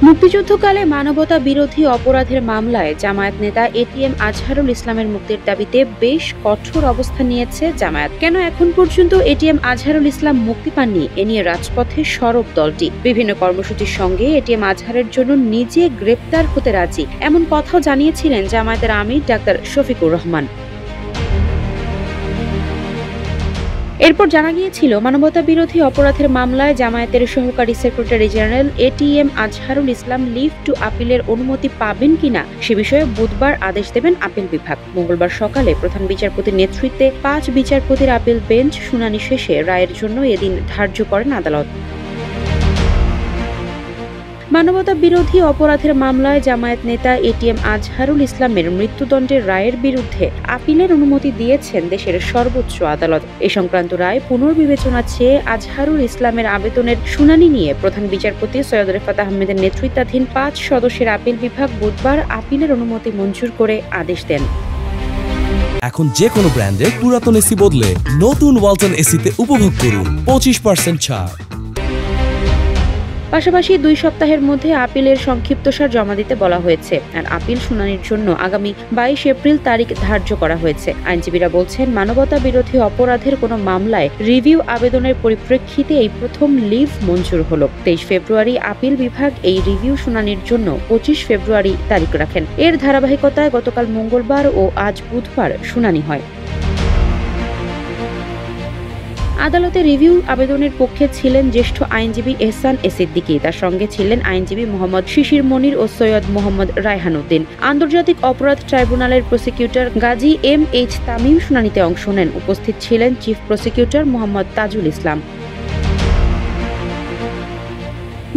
মুক্তিযুদ্ধকালে মানবতা বিরোধী অপরাধের মামলায় জামায়াত নেতা এটিএম আজহারুল ইসলামের মুক্তির দাবিতে বেশ কঠোর অবস্থান নিয়েছে জামায়াত। কেন এখন পর্যন্ত এটিএম আজহারুল ইসলাম মুক্তি পাননি, এ নিয়ে রাজপথে সরব দলটি। বিভিন্ন কর্মসূচির সঙ্গে এটিএম আজহারের জন্য নিজে গ্রেপ্তার হতে রাজি, এমন কথাও জানিয়েছিলেন জামায়াতের আমির ডাক্তার শফিকুর রহমান। এরপর জানা গিয়েছিল, মানবতা বিরোধী অপরাধের মামলায় জামায়াতের সহকারী secretary general ATM Azharul Islam leave to আপিলের অনুমতি পাবেন কিনা সে বিষয়ে বুধবার আদেশ দেবেন আপিল বিভাগ। মঙ্গলবার সকালে প্রধান বিচারপতির নেতৃত্বে ৫ বিচারপতির আপিল বেঞ্চ শুনানি শেষে রায়ের জন্য এদিন ধার্য করেন আদালত। মানবতা বিরোধী অপরাধের মামলায় জামায়াত নেতা এটিএম আজহারুল ইসলামের মৃত্যুদণ্ডের রায়ের বিরুদ্ধে আপিলের অনুমতি দিয়েছেন দেশের সর্বোচ্চ আদালত। এ সংক্রান্ত রায় পুনর্বিবেচনা চেয়ে আজহারুল ইসলামের আবেদনের শুনানি নিয়ে প্রধান বিচারপতি সৈয়দ রেফাত আহমেদের নেতৃত্বাধীন ৫ সদস্যের আপিল বিভাগ বুধবার আপিলের অনুমতি মঞ্জুর করে আদেশ দেন। এখন যে কোনো ব্র্যান্ডের পুরাতন এসি বদলে নতুন ওয়ালটন এসিতে উপভোগ করুন 25% ছাড়। পাশাপাশি ২ সপ্তাহের মধ্যে আপিলের সংক্ষিপ্তসার জমা দিতে বলা হয়েছে। আর আপিল শুনানির জন্য আগামী ২২ এপ্রিল তারিখ ধার্য করা হয়েছে। আইনজীবীরা বলছেন, মানবতা বিরোধী অপরাধের কোনো মামলায় রিভিউ আবেদনের পরিপ্রেক্ষিতে এই প্রথম লিভ মঞ্জুর হলো। ২৩ ফেব্রুয়ারি আপিল বিভাগ এই রিভিউ শুনানির জন্য ২৫ ফেব্রুয়ারি তারিখ রাখেন। এর ধারাবাহিকতায় গতকাল মঙ্গলবার ও আজ বুধবার শুনানি হয়। আদালতে রিভিউ আবেদনের পক্ষে ছিলেন জ্যেষ্ঠ আইনজীবী এহসান সিদ্দিকী, তার সঙ্গে ছিলেন আইনজীবী মোহাম্মদ শিশির মনির ও সৈয়দ মোহাম্মদ রায়হান উদ্দিন। আন্তর্জাতিক অপরাধ ট্রাইব্যুনালের প্রসিকিউটর গাজী MH তামিম শুনানিতে অংশ নেন। উপস্থিত ছিলেন চিফ প্রসিকিউটর মোহাম্মদ তাজুল ইসলাম।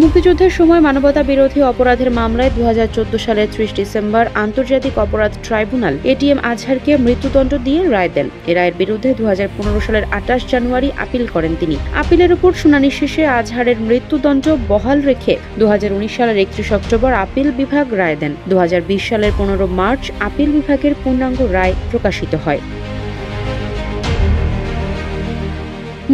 মুক্তিযুদ্ধের সময় মানবতা বিরোধী অপরাধের মামলায় ২০১৪ সালের ৩০ ডিসেম্বর আন্তর্জাতিক অপরাধ ট্রাইব্যুনাল এটিএম আজহারকে মৃত্যুদণ্ড দিয়ে রায় দেন। এ রায়ের বিরুদ্ধে ২০১৫ সালের ২৮ জানুয়ারি আপিল করেন তিনি। আপিলের উপর শুনানি শেষে আজহারের মৃত্যুদণ্ড বহাল রেখে ২০১৯ সালের ৩১ অক্টোবর আপিল বিভাগ রায় দেন। ২০২০ সালের ১৫ মার্চ আপিল বিভাগের পূর্ণাঙ্গ রায় প্রকাশিত হয়।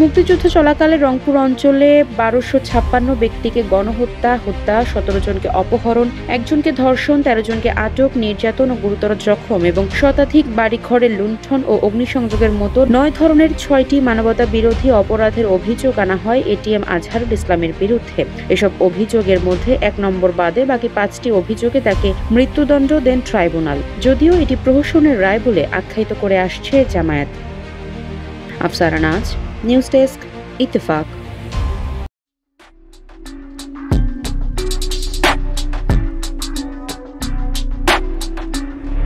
মুক্তিযুদ্ধ চলাকালে রংপুর অঞ্চলে ১২৫৬ ব্যক্তিকে গণহত্যা, হত্যা, ১৭ জনকে অপহরণ, ১ জনকে ধর্ষণ, ১৩ জনকে আটক, নির্যাতন ও গুরুতর জখম এবং শতাধিক বাড়িঘরে লুণ্ঠন ও অগ্নিসংযোগের মতো ৯ ধরনের ৬টি মানবতা বিরোধী অপরাধের অভিযোগ আনা হয় এটিএম আজহারুল ইসলামের বিরুদ্ধে। এসব অভিযোগের মধ্যে ১ নম্বর বাদে বাকি ৫টি অভিযোগে তাকে মৃত্যুদণ্ড দেন ট্রাইব্যুনাল, যদিও এটি প্রহসনের রায় বলে আখ্যায়িত করে আসছে জামায়াত। আফসারা নাজ, নিউজ ডেস্ক, ইত্তেফাক।